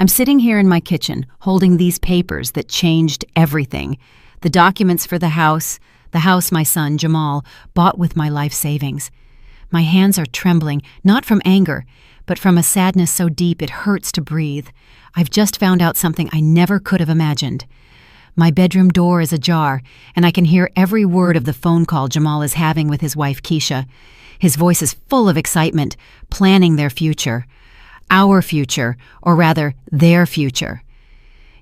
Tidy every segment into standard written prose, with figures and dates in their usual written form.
I'm sitting here in my kitchen, holding these papers that changed everything. The documents for the house my son, Jamal, bought with my life savings. My hands are trembling, not from anger, but from a sadness so deep it hurts to breathe. I've just found out something I never could have imagined. My bedroom door is ajar, and I can hear every word of the phone call Jamal is having with his wife, Keisha. His voice is full of excitement, planning their future. Our future, or rather, their future.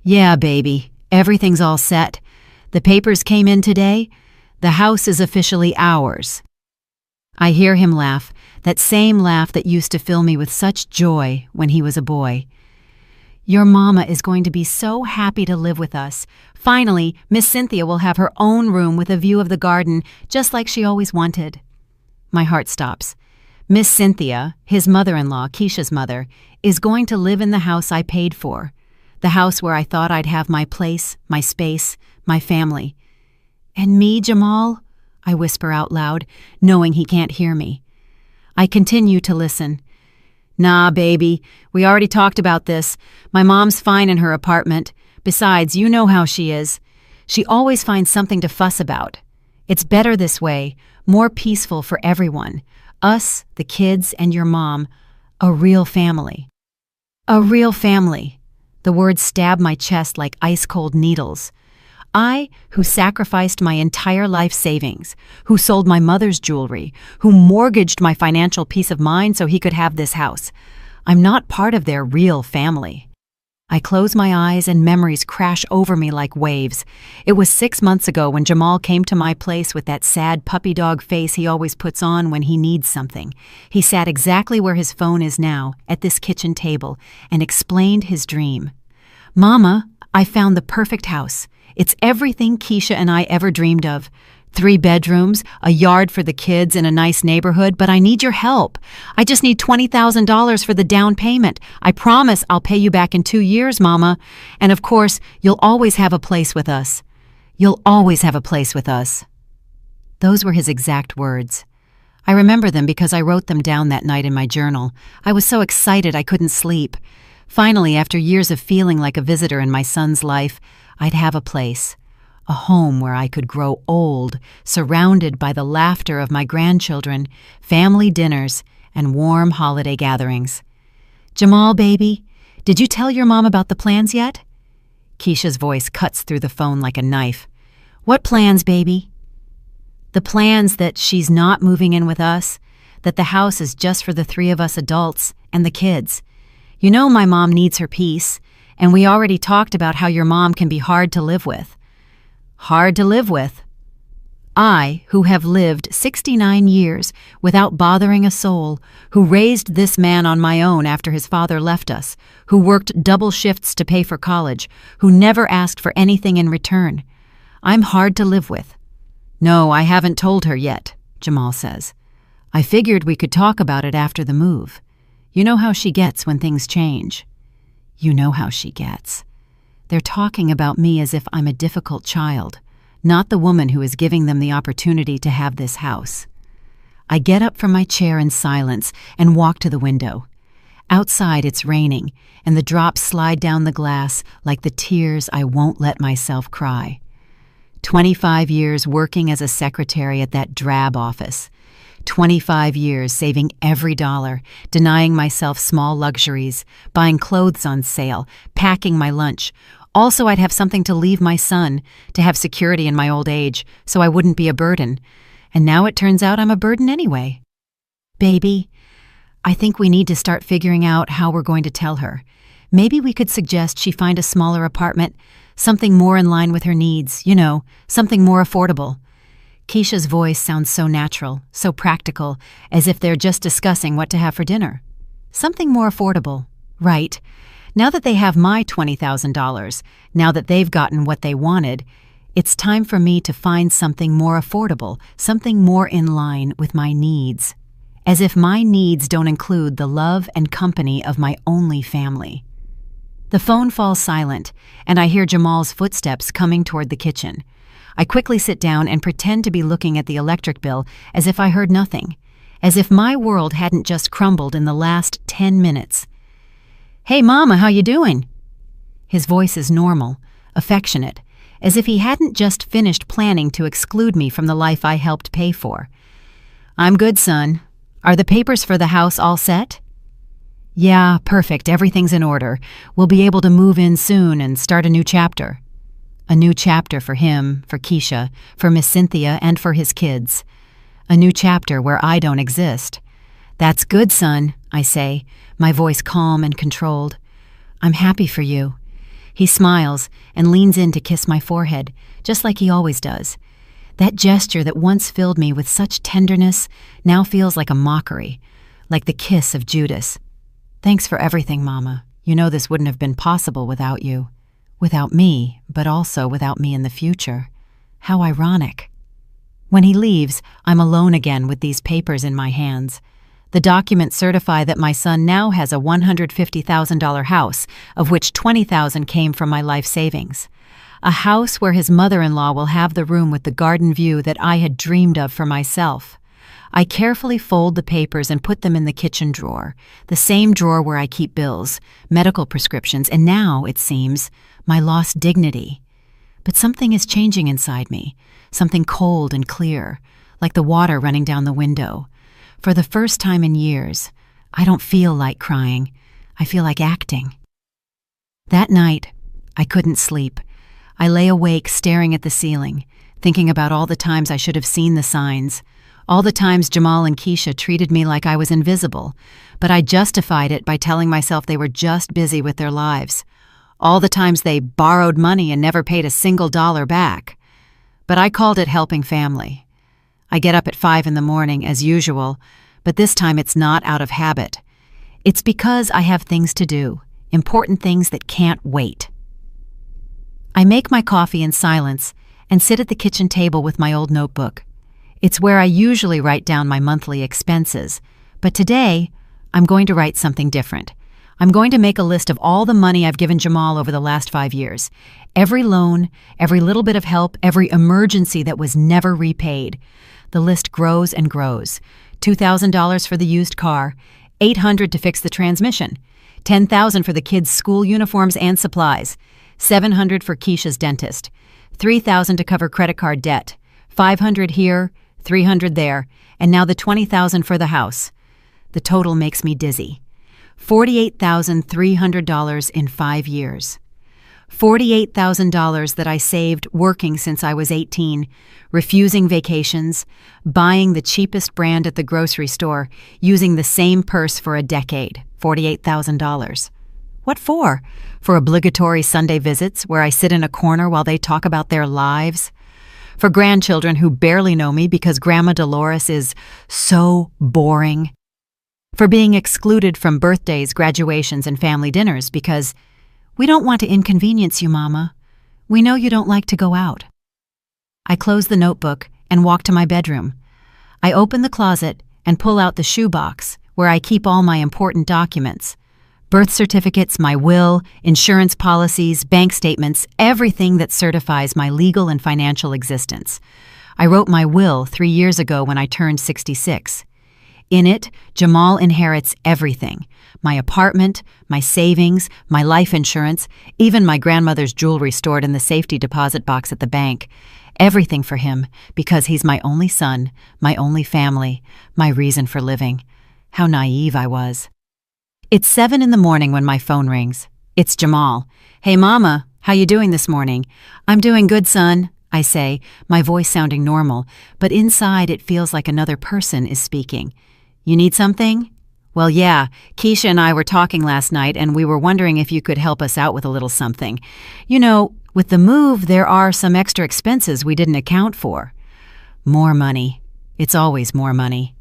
Yeah, baby, everything's all set. The papers came in today. The house is officially ours. I hear him laugh, that same laugh that used to fill me with such joy when he was a boy. Your mama is going to be so happy to live with us. Finally, Miss Cynthia will have her own room with a view of the garden, just like she always wanted. My heart stops. Miss Cynthia, his mother-in-law, Keisha's mother, is going to live in the house I paid for. The house where I thought I'd have my place, my space, my family. And me, Jamal? I whisper out loud, knowing he can't hear me. I continue to listen. Nah, baby, we already talked about this. My mom's fine in her apartment. Besides, you know how she is. She always finds something to fuss about. It's better this way, more peaceful for everyone. Us, the kids, and your mom. A real family. A real family. The words stab my chest like ice-cold needles. I, who sacrificed my entire life savings, who sold my mother's jewelry, who mortgaged my financial peace of mind so he could have this house. I'm not part of their real family. I close my eyes and memories crash over me like waves. It was 6 months ago when Jamal came to my place with that sad puppy dog face he always puts on when he needs something. He sat exactly where his phone is now, at this kitchen table, and explained his dream. Mama, I found the perfect house. It's everything Keisha and I ever dreamed of. 3 bedrooms, a yard for the kids in a nice neighborhood, but I need your help. I just need $20,000 for the down payment. I promise I'll pay you back in 2 years, Mama. And of course, you'll always have a place with us. You'll always have a place with us. Those were his exact words. I remember them because I wrote them down that night in my journal. I was so excited I couldn't sleep. Finally, after years of feeling like a visitor in my son's life, I'd have a place. A home where I could grow old, surrounded by the laughter of my grandchildren, family dinners, and warm holiday gatherings. Jamal, baby, did you tell your mom about the plans yet? Keisha's voice cuts through the phone like a knife. What plans, baby? The plans that she's not moving in with us, that the house is just for the 3 of us adults and the kids. You know my mom needs her peace, and we already talked about how your mom can be hard to live with. Hard to live with. I, who have lived 69 years without bothering a soul, who raised this man on my own after his father left us, who worked double shifts to pay for college, who never asked for anything in return. I'm hard to live with. No, I haven't told her yet, Jamal says. I figured we could talk about it after the move. You know how she gets when things change. You know how she gets. They're talking about me as if I'm a difficult child, not the woman who is giving them the opportunity to have this house. I get up from my chair in silence and walk to the window. Outside it's raining, and the drops slide down the glass like the tears I won't let myself cry. 25 years working as a secretary at that drab office. 25 years saving every dollar, denying myself small luxuries, buying clothes on sale, packing my lunch. Also, I'd have something to leave my son, to have security in my old age, so I wouldn't be a burden. And now it turns out I'm a burden anyway. Baby, I think we need to start figuring out how we're going to tell her. Maybe we could suggest she find a smaller apartment, something more in line with her needs, something more affordable. Keisha's voice sounds so natural, so practical, as if they're just discussing what to have for dinner. Something more affordable, right? Now that they have my $20,000, now that they've gotten what they wanted, it's time for me to find something more affordable, something more in line with my needs. As if my needs don't include the love and company of my only family. The phone falls silent, and I hear Jamal's footsteps coming toward the kitchen. I quickly sit down and pretend to be looking at the electric bill as if I heard nothing, as if my world hadn't just crumbled in the last 10 minutes. "Hey, Mama, how you doing?" His voice is normal, affectionate, as if he hadn't just finished planning to exclude me from the life I helped pay for. "I'm good, son. Are the papers for the house all set?" "Yeah, perfect. Everything's in order. We'll be able to move in soon and start a new chapter." A new chapter for him, for Keisha, for Miss Cynthia, and for his kids. A new chapter where I don't exist. "That's good, son," I say, my voice calm and controlled. "I'm happy for you." He smiles and leans in to kiss my forehead, just like he always does. That gesture that once filled me with such tenderness now feels like a mockery, like the kiss of Judas. "Thanks for everything, Mama. You know this wouldn't have been possible without you. Without me, but also without me in the future. How ironic." When he leaves, I'm alone again with these papers in my hands. The documents certify that my son now has a $150,000 house, of which $20,000 came from my life savings. A house where his mother-in-law will have the room with the garden view that I had dreamed of for myself. I carefully fold the papers and put them in the kitchen drawer, the same drawer where I keep bills, medical prescriptions, and now, it seems, my lost dignity. But something is changing inside me, something cold and clear, like the water running down the window. For the first time in years, I don't feel like crying. I feel like acting. That night, I couldn't sleep. I lay awake staring at the ceiling, thinking about all the times I should have seen the signs, all the times Jamal and Keisha treated me like I was invisible, but I justified it by telling myself they were just busy with their lives. All the times they borrowed money and never paid a single dollar back. But I called it helping family. I get up at 5 in the morning, as usual, but this time it's not out of habit. It's because I have things to do, important things that can't wait. I make my coffee in silence and sit at the kitchen table with my old notebook. It's where I usually write down my monthly expenses, but today I'm going to write something different. I'm going to make a list of all the money I've given Jamal over the last 5 years. Every loan, every little bit of help, every emergency that was never repaid. The list grows and grows. $2,000 for the used car, $800 to fix the transmission, $10,000 for the kids' school uniforms and supplies, $700 for Keisha's dentist, $3,000 to cover credit card debt, $500 here, $300 there, and now the $20,000 for the house. The total makes me dizzy. $48,300 in 5 years. $48,000 that I saved working since I was 18, refusing vacations, buying the cheapest brand at the grocery store, using the same purse for a decade. $48,000. What for? For obligatory Sunday visits where I sit in a corner while they talk about their lives? For grandchildren who barely know me because Grandma Dolores is so boring? For being excluded from birthdays, graduations, and family dinners because we don't want to inconvenience you, Mama. We know you don't like to go out. I close the notebook and walk to my bedroom. I open the closet and pull out the shoebox where I keep all my important documents. Birth certificates, my will, insurance policies, bank statements, everything that certifies my legal and financial existence. I wrote my will 3 years ago when I turned 66. In it, Jamal inherits everything. My apartment, my savings, my life insurance, even my grandmother's jewelry stored in the safety deposit box at the bank. Everything for him, because he's my only son, my only family, my reason for living. How naive I was. It's 7 in the morning when my phone rings. It's Jamal. "Hey, Mama, how you doing this morning?" "I'm doing good, son," I say, my voice sounding normal, but inside it feels like another person is speaking. "You need something?" "Well, yeah, Keisha and I were talking last night and we were wondering if you could help us out with a little something. You know, with the move, there are some extra expenses we didn't account for." More money. It's always more money.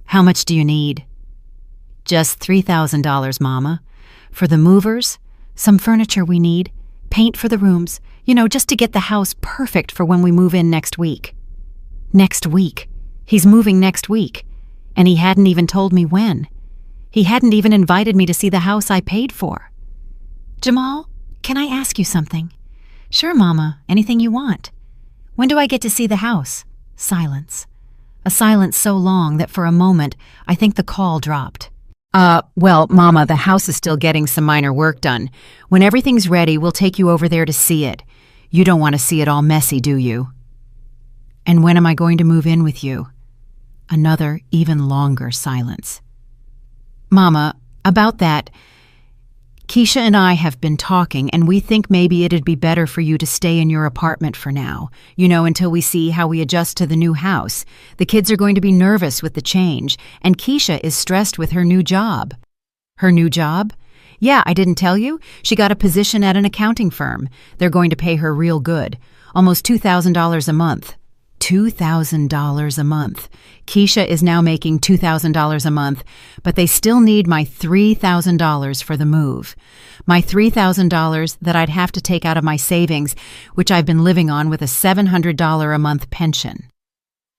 "How much do you need?" "Just $3,000, Mama. For the movers, some furniture we need, paint for the rooms, just to get the house perfect for when we move in next week." Next week. He's moving next week. And he hadn't even told me when. He hadn't even invited me to see the house I paid for. "Jamal, can I ask you something?" "Sure, Mama, anything you want." "When do I get to see the house?" Silence. A silence so long that for a moment I think the call dropped. Well, Mama, the house is still getting some minor work done. When everything's ready, we'll take you over there to see it. You don't want to see it all messy, do you? And when am I going to move in with you? Another, even longer silence. Mama, about that, Keisha and I have been talking, and we think maybe it'd be better for you to stay in your apartment for now, until we see how we adjust to the new house. The kids are going to be nervous with the change, and Keisha is stressed with her new job. Her new job? Yeah, I didn't tell you? She got a position at an accounting firm. They're going to pay her real good, almost $2,000 a month. $2,000 a month. Keisha is now making $2,000 a month, but they still need my $3,000 for the move. My $3,000 that I'd have to take out of my savings, which I've been living on with a $700 a month pension.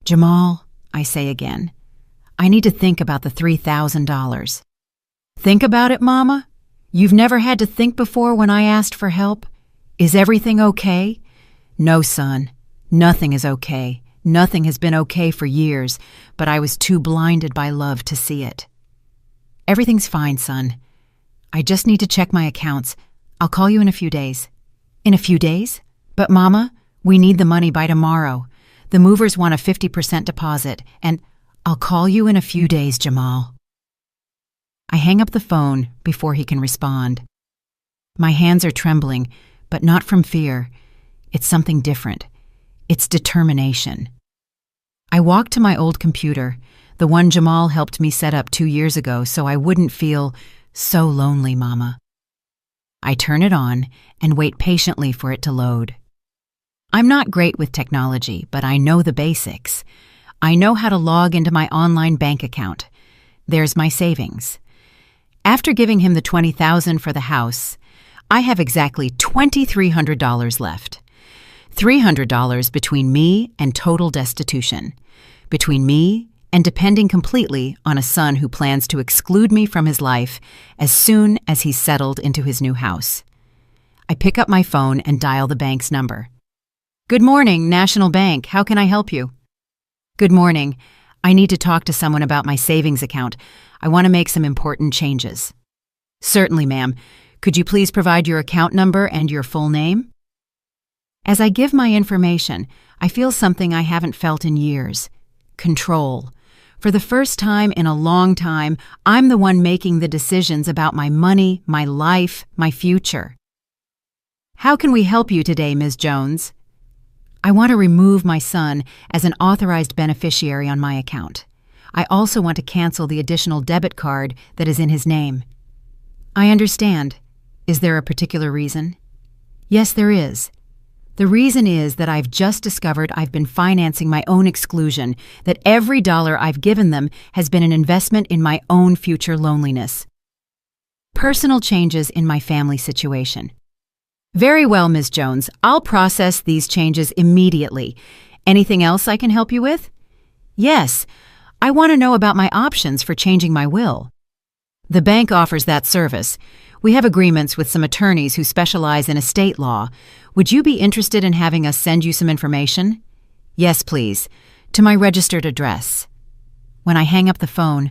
Jamal, I say again, I need to think about the $3,000. Think about it, Mama? You've never had to think before when I asked for help? Is everything okay? No, son. Nothing is okay. Nothing has been okay for years, but I was too blinded by love to see it. Everything's fine, son. I just need to check my accounts. I'll call you in a few days. In a few days? But Mama, we need the money by tomorrow. The movers want a 50% deposit, and I'll call you in a few days, Jamal. I hang up the phone before he can respond. My hands are trembling, but not from fear. It's something different. It's determination. I walk to my old computer, the one Jamal helped me set up 2 years ago so I wouldn't feel so lonely, Mama. I turn it on and wait patiently for it to load. I'm not great with technology, but I know the basics. I know how to log into my online bank account. There's my savings. After giving him the $20,000 for the house, I have exactly $2,300 left. $300 between me and total destitution, between me and depending completely on a son who plans to exclude me from his life as soon as he's settled into his new house. I pick up my phone and dial the bank's number. Good morning, National Bank. How can I help you? Good morning. I need to talk to someone about my savings account. I want to make some important changes. Certainly, ma'am. Could you please provide your account number and your full name? As I give my information, I feel something I haven't felt in years. Control. For the first time in a long time, I'm the one making the decisions about my money, my life, my future. How can we help you today, Ms. Jones? I want to remove my son as an authorized beneficiary on my account. I also want to cancel the additional debit card that is in his name. I understand. Is there a particular reason? Yes, there is. The reason is that I've just discovered I've been financing my own exclusion, that every dollar I've given them has been an investment in my own future loneliness. Personal changes in my family situation. Very well, Ms. Jones. I'll process these changes immediately. Anything else I can help you with? Yes. I want to know about my options for changing my will. The bank offers that service. We have agreements with some attorneys who specialize in estate law. Would you be interested in having us send you some information? Yes, please. To my registered address. When I hang up the phone,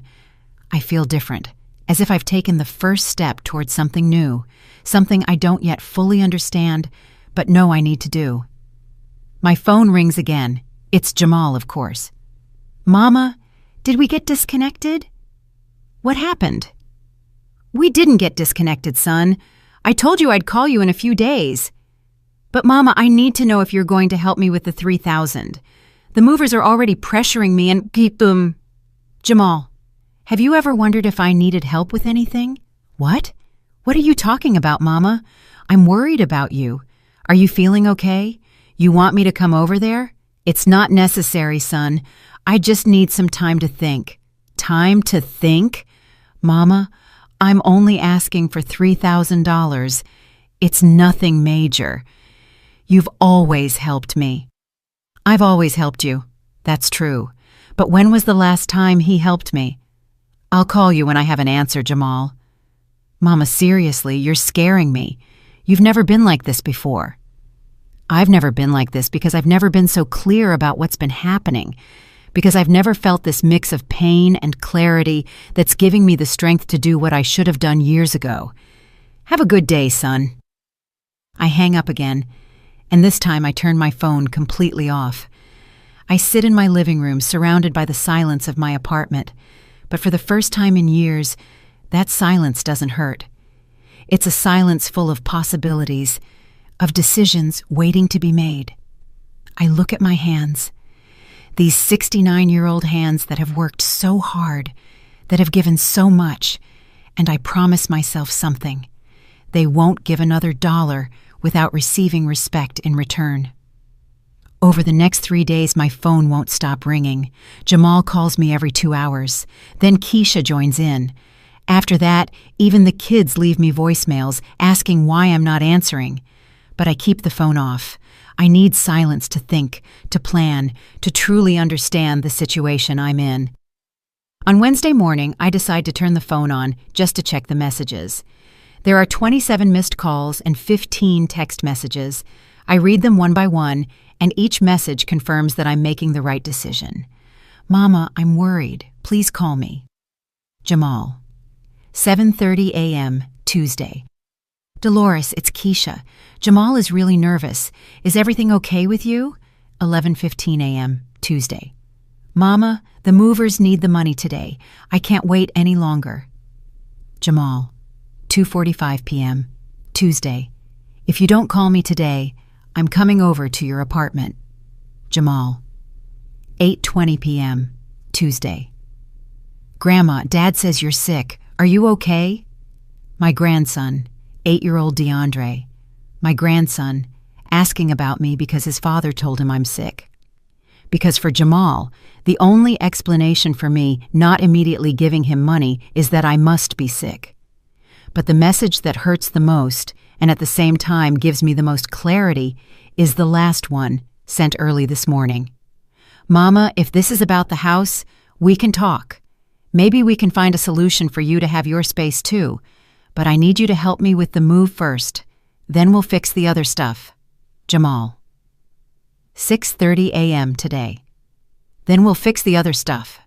I feel different, as if I've taken the first step towards something new, something I don't yet fully understand, but know I need to do. My phone rings again. It's Jamal, of course. Mama, did we get disconnected? What happened? We didn't get disconnected, son. I told you I'd call you in a few days. But Mama, I need to know if you're going to help me with the $3,000. The movers are already pressuring me and keep them. Jamal, have you ever wondered if I needed help with anything? What? What are you talking about, Mama? I'm worried about you. Are you feeling okay? You want me to come over there? It's not necessary, son. I just need some time to think. Time to think? Mama, I'm only asking for $3,000. It's nothing major. You've always helped me. I've always helped you. That's true. But when was the last time he helped me? I'll call you when I have an answer, Jamal. Mama, seriously, you're scaring me. You've never been like this before. I've never been like this because I've never been so clear about what's been happening. because I've never felt this mix of pain and clarity that's giving me the strength to do what I should have done years ago. Have a good day, son. I hang up again, and this time I turn my phone completely off. I sit in my living room surrounded by the silence of my apartment, but for the first time in years, that silence doesn't hurt. It's a silence full of possibilities, of decisions waiting to be made. I look at my hands, these 69-year-old hands that have worked so hard, that have given so much, and I promise myself something. They won't give another dollar without receiving respect in return. Over the next 3 days, my phone won't stop ringing. Jamal calls me every 2 hours. Then Keisha joins in. After that, even the kids leave me voicemails asking why I'm not answering. But I keep the phone off. I need silence to think, to plan, to truly understand the situation I'm in. On Wednesday morning, I decide to turn the phone on just to check the messages. There are 27 missed calls and 15 text messages. I read them one by one, and each message confirms that I'm making the right decision. Mama, I'm worried. Please call me. Jamal. 7:30 a.m., Tuesday. Dolores, it's Keisha. Jamal is really nervous. Is everything okay with you? 11:15 a.m., Tuesday. Mama, the movers need the money today. I can't wait any longer. Jamal. 2:45 p.m., Tuesday. If you don't call me today, I'm coming over to your apartment. Jamal. 8:20 p.m., Tuesday. Grandma, Dad says you're sick. Are you okay? My grandson, 8-year-old DeAndre. My grandson, asking about me because his father told him I'm sick. Because for Jamal, the only explanation for me not immediately giving him money is that I must be sick. But the message that hurts the most, and at the same time gives me the most clarity, is the last one, sent early this morning. Mama, if this is about the house, we can talk. Maybe we can find a solution for you to have your space too, but I need you to help me with the move first. Then we'll fix the other stuff. Jamal. 6:30 a.m. today. Then we'll fix the other stuff.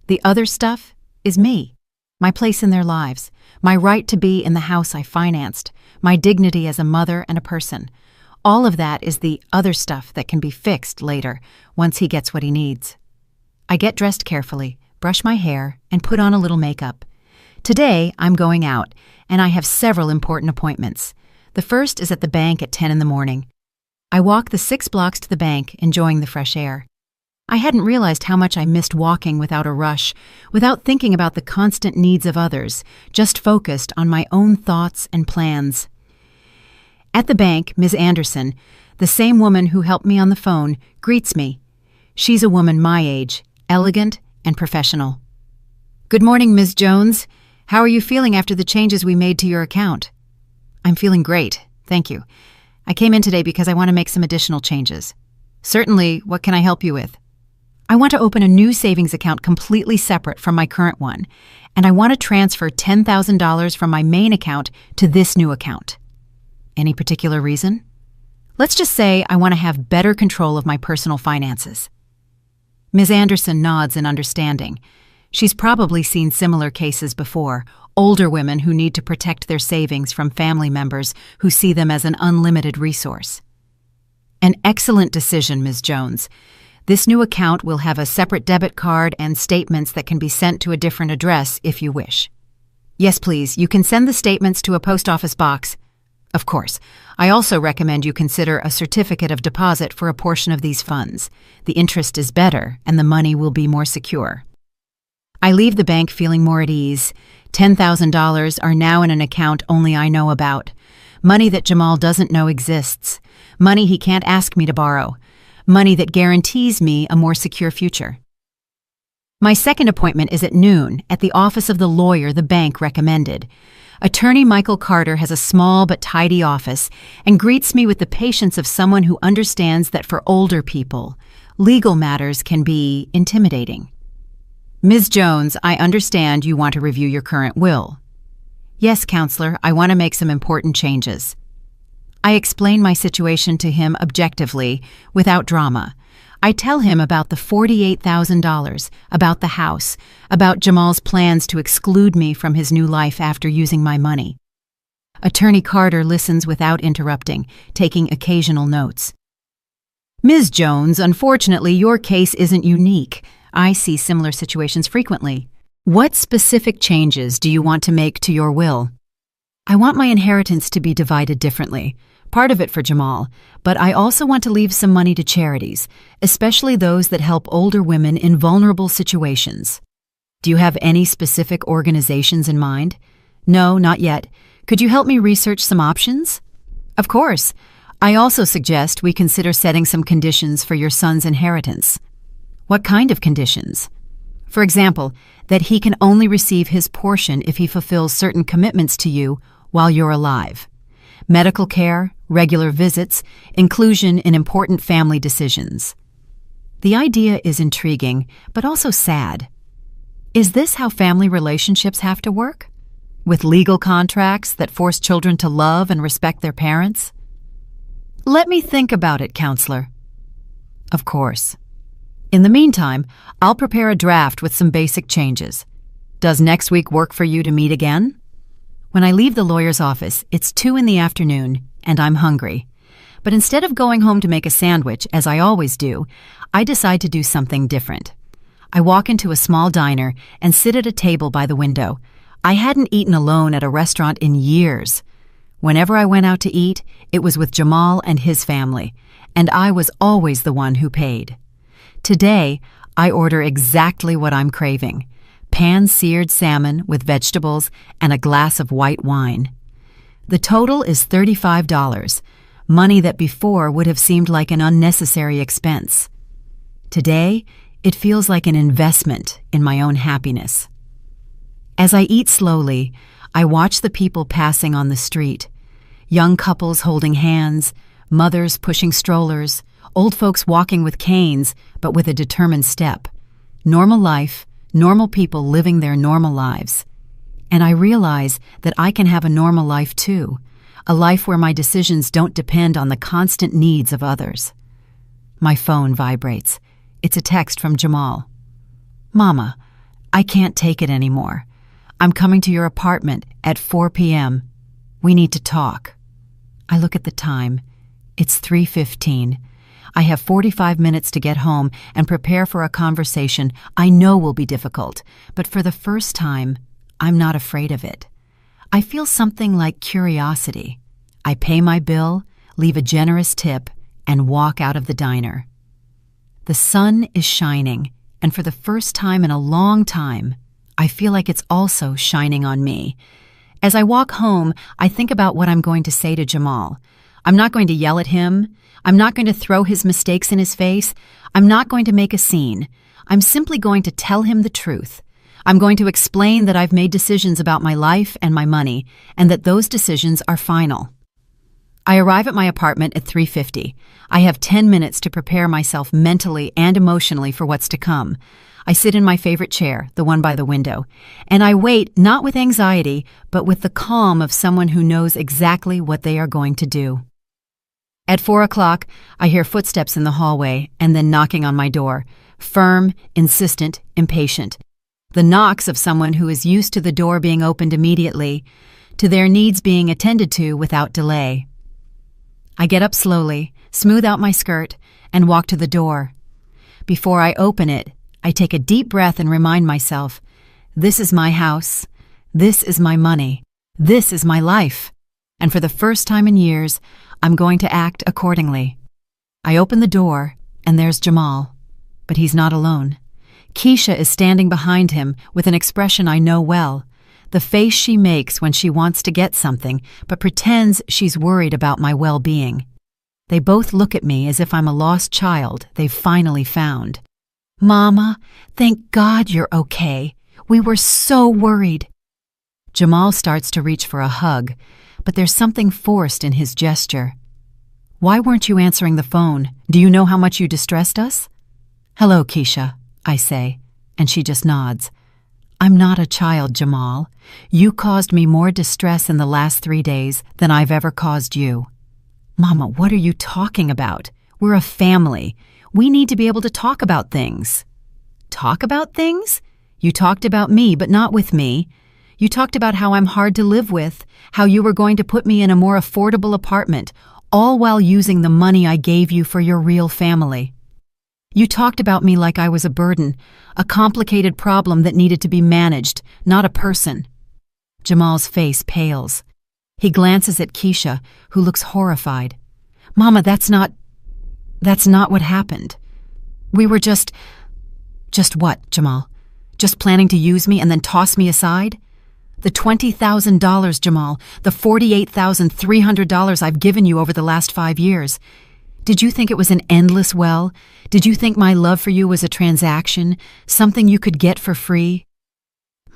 The other stuff is me, my place in their lives, my right to be in the house I financed, my dignity as a mother and a person. All of that is the other stuff that can be fixed later, once he gets what he needs. I get dressed carefully, brush my hair, and put on a little makeup. Today, I'm going out, and I have several important appointments. The first is at the bank at 10 in the morning. I walk the 6 blocks to the bank, enjoying the fresh air. I hadn't realized how much I missed walking without a rush, without thinking about the constant needs of others, just focused on my own thoughts and plans. At the bank, Ms. Anderson, the same woman who helped me on the phone, greets me. She's a woman my age, elegant and professional. Good morning, Ms. Jones. How are you feeling after the changes we made to your account? I'm feeling great, thank you. I came in today because I want to make some additional changes. Certainly, what can I help you with? I want to open a new savings account completely separate from my current one, and I want to transfer $10,000 from my main account to this new account. Any particular reason? Let's just say I want to have better control of my personal finances. Ms. Anderson nods in understanding. She's probably seen similar cases before, older women who need to protect their savings from family members who see them as an unlimited resource. An excellent decision, Ms. Jones. This new account will have a separate debit card and statements that can be sent to a different address if you wish. Yes, please. You can send the statements to a post office box. Of course. I also recommend you consider a certificate of deposit for a portion of these funds. The interest is better, and the money will be more secure. I leave the bank feeling more at ease. $10,000 are now in an account only I know about. Money that Jamal doesn't know exists. Money he can't ask me to borrow. Money that guarantees me a more secure future. My second appointment is at noon at the office of the lawyer the bank recommended. Attorney Michael Carter has a small but tidy office and greets me with the patience of someone who understands that for older people, legal matters can be intimidating. Ms. Jones, I understand you want to review your current will. Yes, counselor, I want to make some important changes. I explain my situation to him objectively, without drama. I tell him about the $48,000, about the house, about Jamal's plans to exclude me from his new life after using my money. Attorney Carter listens without interrupting, taking occasional notes. Ms. Jones, unfortunately, your case isn't unique. I see similar situations frequently. What specific changes do you want to make to your will? I want my inheritance to be divided differently, part of it for Jamal, but I also want to leave some money to charities, especially those that help older women in vulnerable situations. Do you have any specific organizations in mind? No, not yet. Could you help me research some options? Of course. I also suggest we consider setting some conditions for your son's inheritance. What kind of conditions? For example, that he can only receive his portion if he fulfills certain commitments to you while you're alive. Medical care, regular visits, inclusion in important family decisions. The idea is intriguing, but also sad. Is this how family relationships have to work? With legal contracts that force children to love and respect their parents? Let me think about it, counselor. Of course. In the meantime, I'll prepare a draft with some basic changes. Does next week work for you to meet again? When I leave the lawyer's office, it's 2 p.m, and I'm hungry. But instead of going home to make a sandwich, as I always do, I decide to do something different. I walk into a small diner and sit at a table by the window. I hadn't eaten alone at a restaurant in years. Whenever I went out to eat, it was with Jamal and his family, and I was always the one who paid. Today, I order exactly what I'm craving: pan-seared salmon with vegetables and a glass of white wine. The total is $35, money that before would have seemed like an unnecessary expense. Today, it feels like an investment in my own happiness. As I eat slowly, I watch the people passing on the street. Young couples holding hands, mothers pushing strollers, old folks walking with canes, but with a determined step. Normal life, normal people living their normal lives. And I realize that I can have a normal life too, a life where my decisions don't depend on the constant needs of others. My phone vibrates. It's a text from Jamal. Mama, I can't take it anymore. I'm coming to your apartment at 4 p.m. We need to talk. I look at the time. It's 3:15. I have 45 minutes to get home and prepare for a conversation I know will be difficult, but for the first time, I'm not afraid of it. I feel something like curiosity. I pay my bill, leave a generous tip, and walk out of the diner. The sun is shining, and for the first time in a long time, I feel like it's also shining on me. As I walk home, I think about what I'm going to say to Jamal. I'm not going to yell at him. I'm not going to throw his mistakes in his face. I'm not going to make a scene. I'm simply going to tell him the truth. I'm going to explain that I've made decisions about my life and my money, and that those decisions are final. I arrive at my apartment at 3:50. I have 10 minutes to prepare myself mentally and emotionally for what's to come. I sit in my favorite chair, the one by the window, and I wait not with anxiety, but with the calm of someone who knows exactly what they are going to do. At 4 o'clock, I hear footsteps in the hallway and then knocking on my door, firm, insistent, impatient. The knocks of someone who is used to the door being opened immediately, to their needs being attended to without delay. I get up slowly, smooth out my skirt, and walk to the door. Before I open it, I take a deep breath and remind myself, this is my house, this is my money, this is my life, and for the first time in years, I'm going to act accordingly. I open the door, and there's Jamal, but he's not alone. Keisha is standing behind him with an expression I know well, the face she makes when she wants to get something, but pretends she's worried about my well-being. They both look at me as if I'm a lost child they've finally found. Mama, thank God you're okay. We were so worried. Jamal starts to reach for a hug, but there's something forced in his gesture. Why weren't you answering the phone? Do you know how much you distressed us? Hello, Keisha, I say, and she just nods. I'm not a child, Jamal. You caused me more distress in the last 3 days than I've ever caused you. Mama, what are you talking about? We're a family. We need to be able to talk about things. Talk about things? You talked about me, but not with me. You talked about how I'm hard to live with, how you were going to put me in a more affordable apartment, all while using the money I gave you for your real family. You talked about me like I was a burden, a complicated problem that needed to be managed, not a person. Jamal's face pales. He glances at Keisha, who looks horrified. Mama, that's not what happened. We were just what, Jamal? Just planning to use me and then toss me aside? The $20,000, Jamal, the $48,300 I've given you over the last 5 years. Did you think it was an endless well? Did you think my love for you was a transaction, something you could get for free?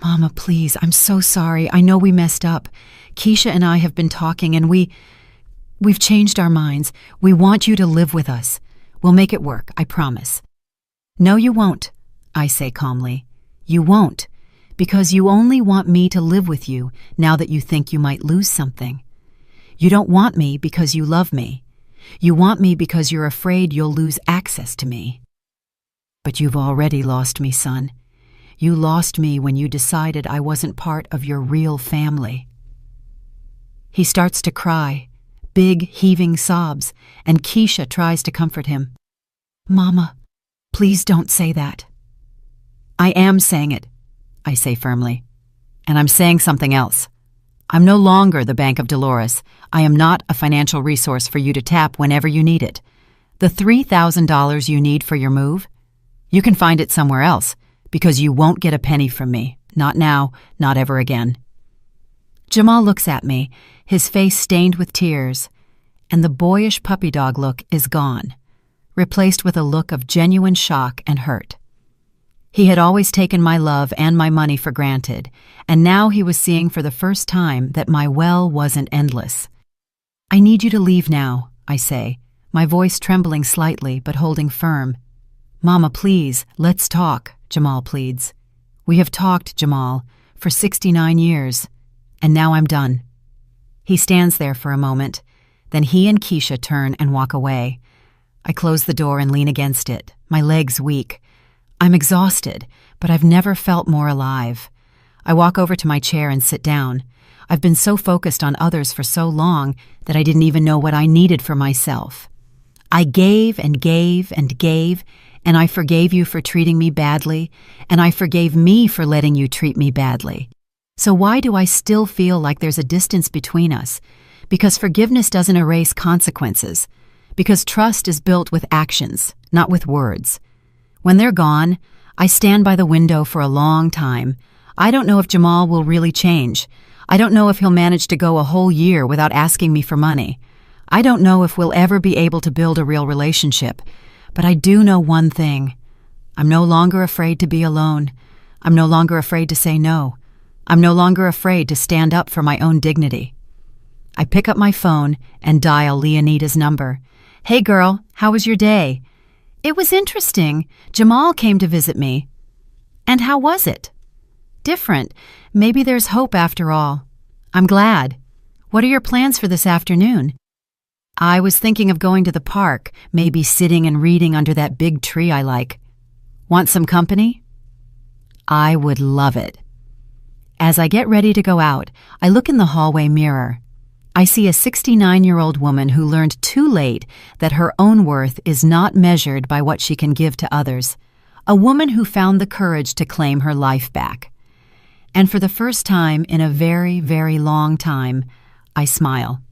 Mama, please, I'm so sorry. I know we messed up. Keisha and I have been talking and we've changed our minds. We want you to live with us. We'll make it work, I promise. No, you won't, I say calmly. You won't, because you only want me to live with you now that you think you might lose something. You don't want me because you love me. You want me because you're afraid you'll lose access to me. But you've already lost me, son. You lost me when you decided I wasn't part of your real family. He starts to cry, big, heaving sobs, and Keisha tries to comfort him. Mama, please don't say that. I am saying it, I say firmly. And I'm saying something else. I'm no longer the Bank of Dolores. I am not a financial resource for you to tap whenever you need it. The $3,000 you need for your move, you can find it somewhere else, because you won't get a penny from me. Not now, not ever again. Jamal looks at me, his face stained with tears, and the boyish puppy dog look is gone, replaced with a look of genuine shock and hurt. He had always taken my love and my money for granted, and now he was seeing for the first time that my well wasn't endless. I need you to leave now, I say, my voice trembling slightly but holding firm. Mama, please, let's talk, Jamal pleads. We have talked, Jamal, for 69 years, and now I'm done. He stands there for a moment, then he and Keisha turn and walk away. I close the door and lean against it, my legs weak. I'm exhausted, but I've never felt more alive. I walk over to my chair and sit down. I've been so focused on others for so long that I didn't even know what I needed for myself. I gave and gave and gave, and I forgave you for treating me badly, and I forgave me for letting you treat me badly. So why do I still feel like there's a distance between us? Because forgiveness doesn't erase consequences. Because trust is built with actions, not with words. When they're gone, I stand by the window for a long time. I don't know if Jamal will really change. I don't know if he'll manage to go a whole year without asking me for money. I don't know if we'll ever be able to build a real relationship. But I do know one thing. I'm no longer afraid to be alone. I'm no longer afraid to say no. I'm no longer afraid to stand up for my own dignity. I pick up my phone and dial Leonida's number. Hey girl, how was your day? It was interesting. Jamal came to visit me. And how was it? Different. Maybe there's hope after all. I'm glad. What are your plans for this afternoon? I was thinking of going to the park, maybe sitting and reading under that big tree I like. Want some company? I would love it. As I get ready to go out, I look in the hallway mirror. I see a 69-year-old woman who learned too late that her own worth is not measured by what she can give to others. A woman who found the courage to claim her life back. And for the first time in a very, very long time, I smile.